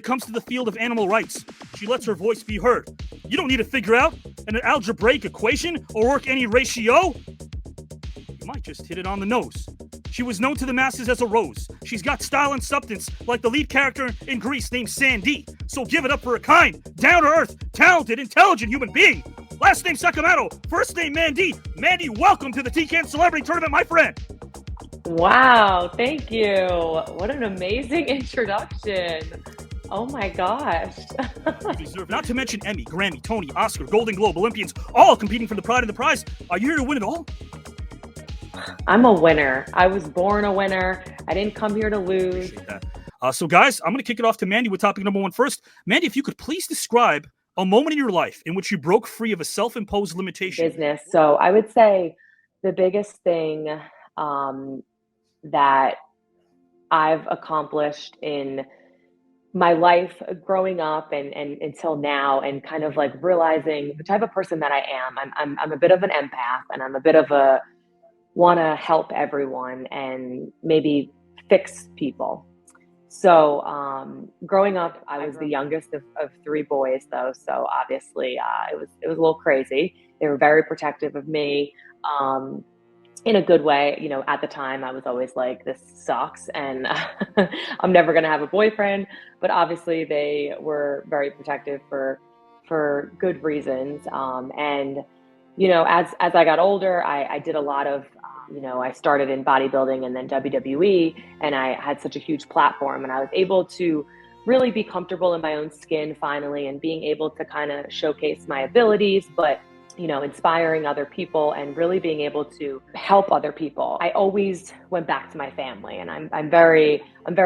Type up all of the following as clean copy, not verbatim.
it comes to the field of animal rights. She lets her voice be heard. You don't need to figure out an algebraic equation or work any ratio. You might just hit it on the nose. She was known to the masses as a rose. She's got style and substance like the lead character in Grease named Sandy. So give it up for a kind, down-to-earth, talented, intelligent human being. Last name Sacramento, first name Mandy. Mandy, welcome to the TCAN Celebrity Tournament, my friend. Wow, thank you. What an amazing introduction. Oh my gosh. You deserve, not to mention Emmy, Grammy, Tony, Oscar, Golden Globe, Olympians, all competing for the pride and the prize. Are you here to win it all? I'm a winner. I was born a winner. I didn't come here to lose. Appreciate that. So guys, I'm going to kick it off to Mandy with topic number 1 first. Mandy, if you could please describe a moment in your life in which you broke free of a self-imposed limitation. Business. So I would say the biggest thing that I've accomplished in my life growing up and until now, and kind of like realizing the type of person that I am. I'm a bit of an empath, and I'm a bit of a want to help everyone and maybe fix people. So growing up, I was the youngest of 3 boys, though. So obviously, it was a little crazy. They were very protective of me, in a good way. You know, at the time, I was always like, "This sucks," and I'm never gonna have a boyfriend. But obviously, they were very protective for good reasons. And you know, as I got older, I did a lot of, I started in bodybuilding and then WWE, and I had such a huge platform, and I was able to really be comfortable in my own skin finally, and being able to kind of showcase my abilities, but, inspiring other people and really being able to help other people. I always went back to my family, and I'm very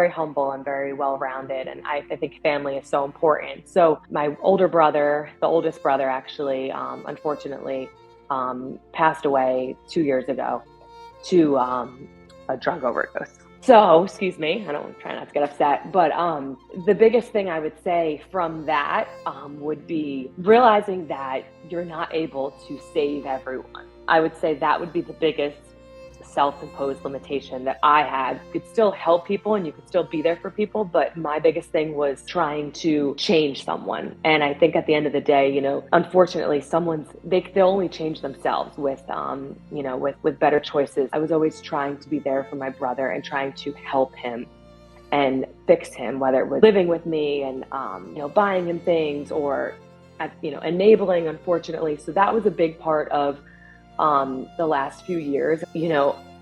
humble. I'm very well-rounded, and I think family is so important. So my older brother, the oldest brother actually, unfortunately, passed away 2 years ago to a drug overdose. So, excuse me, I don't try not to get upset, but the biggest thing I would say from that would be realizing that you're not able to save everyone. I would say that would be the biggest self-imposed limitation that I had. You could still help people and you could still be there for people, but my biggest thing was trying to change someone. And I think at the end of the day, unfortunately, they'll only change themselves with better choices. I was always trying to be there for my brother and trying to help him and fix him, whether it was living with me and buying him things, or enabling, unfortunately. So that was a big part of the last few years.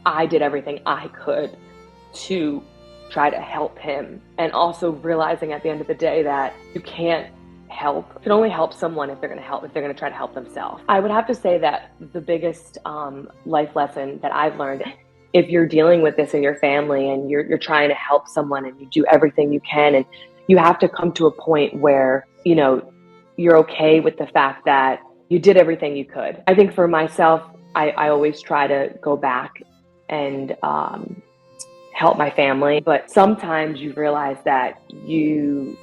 I did everything I could to try to help him, and also realizing at the end of the day that you can't help. You can only help someone if they're going to try to help themselves. I would have to say that the biggest life lesson that I've learned, if you're dealing with this in your family and you're trying to help someone and you do everything you can, and you have to come to a point where you're okay with the fact that you did everything you could. I think for myself, I always try to go back and help my family. But sometimes you realize that you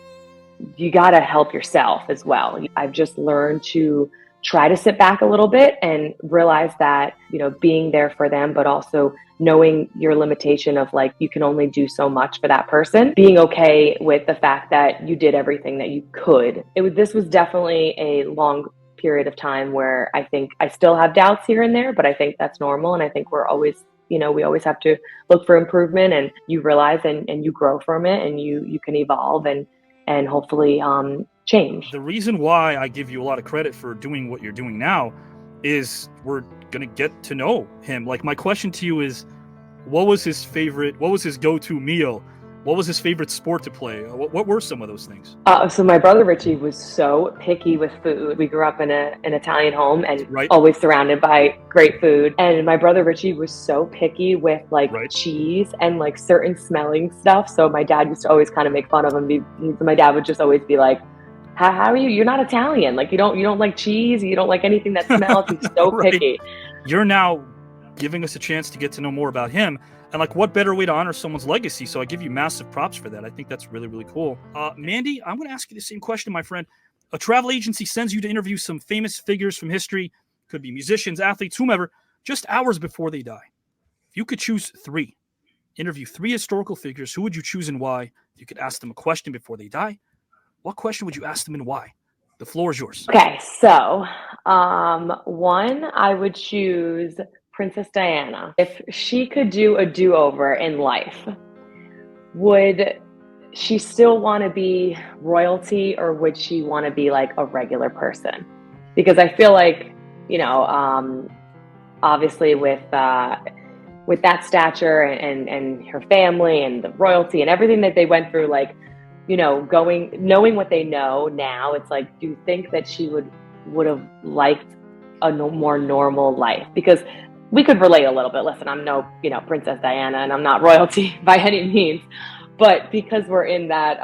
got to help yourself as well. I've just learned to try to sit back a little bit and realize that, being there for them, but also knowing your limitation of like, you can only do so much for that person, being okay with the fact that you did everything that you could. This was definitely a long period of time where I think I still have doubts here and there, but I think that's normal. And I think we're always, we always have to look for improvement, and you realize and you grow from it, and you can evolve and hopefully change. The reason why I give you a lot of credit for doing what you're doing now is we're going to get to know him. Like, my question to you is, what was his go-to meal? What was his favorite sport to play? What were some of those things? So my brother Richie was so picky with food. We grew up in an Italian home and Right. always surrounded by great food. And my brother Richie was so picky with Right. cheese and certain smelling stuff. So my dad used to always kind of make fun of him. My dad would just always be like, how are you? You're not Italian. Like, you don't like cheese. You don't like anything that smells. He's so Right. picky. You're now giving us a chance to get to know more about him. And what better way to honor someone's legacy? So I give you massive props for that. I think that's really, really cool. Mandy, I'm going to ask you the same question, my friend. A travel agency sends you to interview some famous figures from history, could be musicians, athletes, whomever, just hours before they die. If you could choose 3 historical figures, who would you choose and why? If you could ask them a question before they die, what question would you ask them and why? The floor is yours. Okay, so one, I would choose Princess Diana. If she could do a do-over in life, would she still want to be royalty, or would she want to be like a regular person? Because I feel like, obviously with that stature and her family and the royalty and everything that they went through, like, knowing what they know now, it's like, do you think that she would have liked a more normal life? Because we could relate a little bit. Listen, I'm no, Princess Diana, and I'm not royalty by any means, but because we're in that,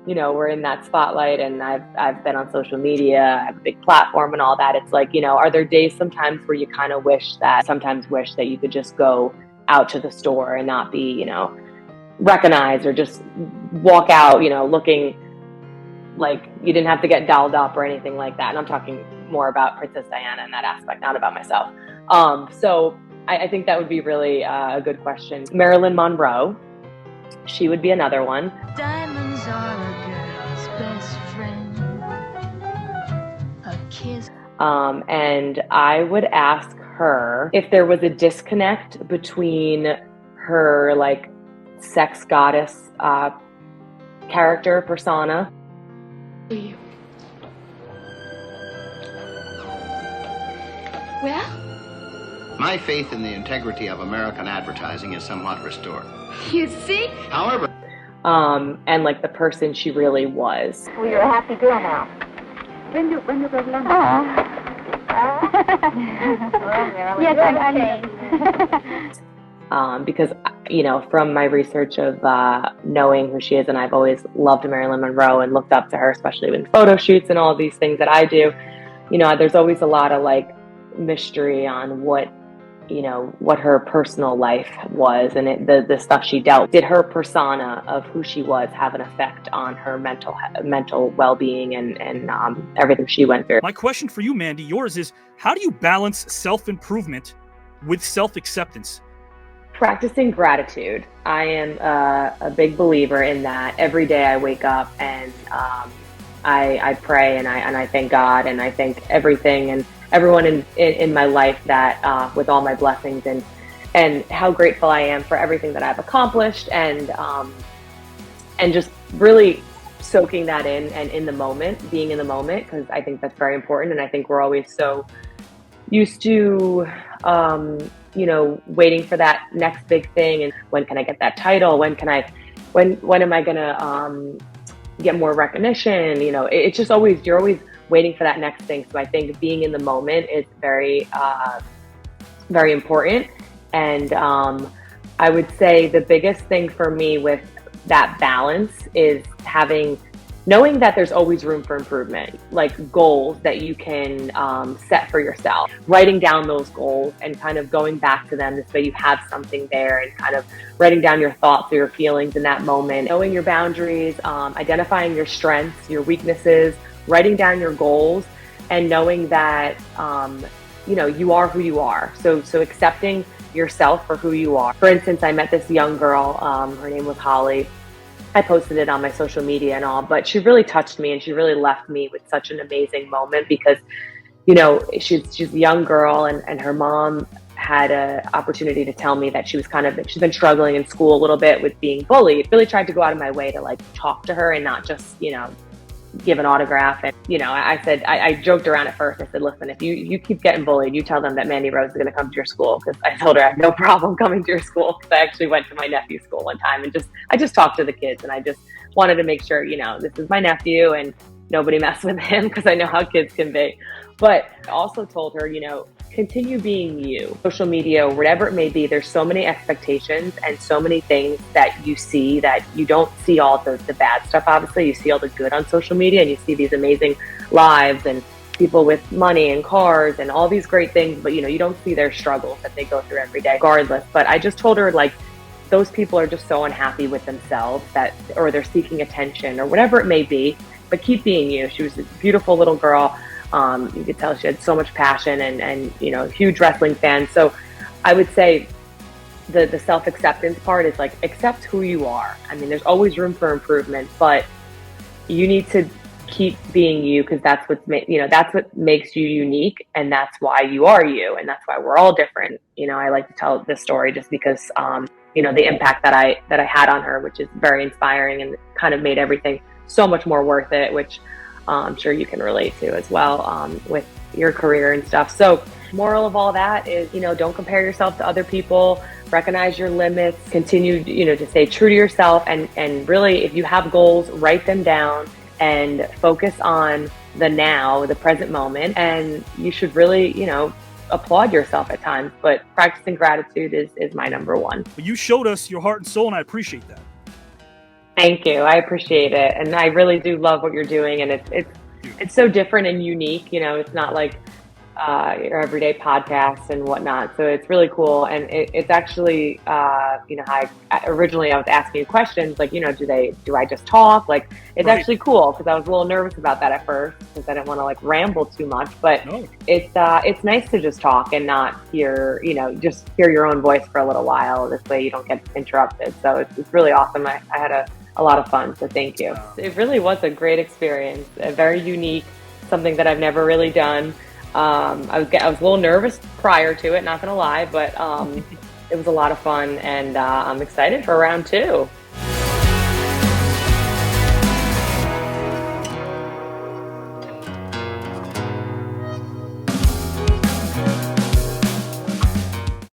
we're in that spotlight, and I've been on social media, I have a big platform and all that. It's like, are there days sometimes where you kind of wish that you could just go out to the store and not be, recognized, or just walk out, looking like you didn't have to get dolled up or anything like that? And I'm talking more about Princess Diana in that aspect, not about myself. So I think that would be really a good question. Marilyn Monroe, she would be another one. Diamonds are a girl's best friend. A kiss. And I would ask her if there was a disconnect between her like sex goddess character persona. Well? My faith in the integrity of American advertising is somewhat restored. You see? However, and like the person she really was. Well, you're a happy girl now. When you go to London? Yes, I'm because, from my research of knowing who she is, and I've always loved Marilyn Monroe and looked up to her, especially in photo shoots and all of these things that I do. There's always a lot of like mystery on what her personal life was, and the stuff she dealt. Did her persona of who she was have an effect on her mental well-being and everything she went through? My question for you, Mandy, yours is, how do you balance self-improvement with self-acceptance? Practicing gratitude. I am a big believer in that. Every day I wake up and I pray and I thank God, and I thank everything and everyone in my life that with all my blessings, and how grateful I am for everything that I've accomplished, and just really soaking that in, and in the moment, being in the moment, because I think that's very important. And I think we're always so used to waiting for that next big thing, and when can I get that title, when am I gonna get more recognition? It's just always, you're always waiting for that next thing. So I think being in the moment is very, very important. And I would say the biggest thing for me with that balance is knowing that there's always room for improvement, like goals that you can set for yourself, writing down those goals and kind of going back to them this way you have something there, and kind of writing down your thoughts or your feelings in that moment, knowing your boundaries, identifying your strengths, your weaknesses, writing down your goals, and knowing that, you are who you are. So accepting yourself for who you are. For instance, I met this young girl, her name was Holly. I posted it on my social media and all, but she really touched me, and she really left me with such an amazing moment, because, she's a young girl, and her mom had an opportunity to tell me that she's been struggling in school a little bit with being bullied. Really tried to go out of my way to like talk to her and not just, give an autograph. And, I said, I joked around at first. I said, listen, if you keep getting bullied, you tell them that Mandy Rose is going to come to your school. Because I told her I have no problem coming to your school. Because I actually went to my nephew's school one time, and I just talked to the kids, and I just wanted to make sure, this is my nephew and nobody mess with him, because I know how kids can be. But I also told her, continue being you. Social media, or whatever it may be, there's so many expectations and so many things that you see, that you don't see all the bad stuff. Obviously, you see all the good on social media, and you see these amazing lives and people with money and cars and all these great things, but you don't see their struggles that they go through every day, regardless. But I just told her, like, those people are just so unhappy with themselves, or they're seeking attention or whatever it may be, but keep being you. She was a beautiful little girl. You could tell she had so much passion, and huge wrestling fan. So I would say the self-acceptance part is like, accept who you are. I mean, there's always room for improvement, but you need to keep being you, because that's that's what makes you unique, and that's why you are you, and that's why we're all different. I like to tell this story just because the impact that I had on her, which is very inspiring and kind of made everything so much more worth it, which I'm sure you can relate to as well, with your career and stuff. So moral of all that is, don't compare yourself to other people, recognize your limits, continue, to stay true to yourself, and really, if you have goals, write them down and focus on the now, the present moment. And you should really, applaud yourself at times, but practicing gratitude is my number one. But you showed us your heart and soul, and I appreciate that. Thank you. I appreciate it. And I really do love what you're doing. And it's so different and unique. It's not like your everyday podcast and whatnot. So it's really cool. And it's actually, originally I was asking you questions like, do I just talk? Like, it's Right. actually cool, because I was a little nervous about that at first, because I didn't want to like ramble too much, but No. it's nice to just talk and not hear, just hear your own voice for a little while. This way you don't get interrupted. So it's really awesome. I had a lot of fun. So thank you. It really was a great experience, very unique, something that I've never really done. I was a little nervous prior to it, not gonna lie, but it was a lot of fun, and I'm excited for round 2.